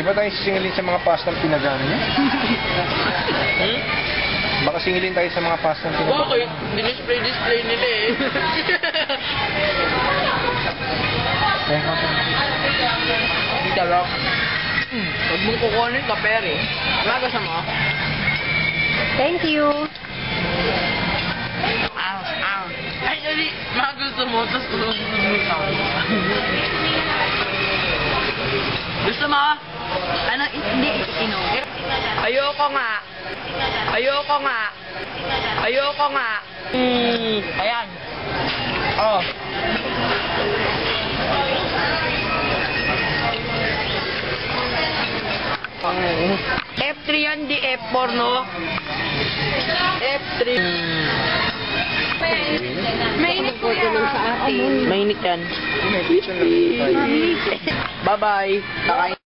Di ba tayo sisingilin sa mga pastang pinagano niya? Baka singilin tayo sa mga pastang pinagano. Bakit? Dinisplay nila eh. Darok. Huwag mong kukunin ka, Peri. Magas mo. Thank you. Ay, dali. Magusto mo, tapos gusto mo sa Gusto mo? Ano, hindi, Ayoko nga. Ayoko nga. Ayoko nga. Ayan. Oh. F3 yan, di F4, no? F3. mainit po sa atin. Mainit yan. Bye-bye. Kakain.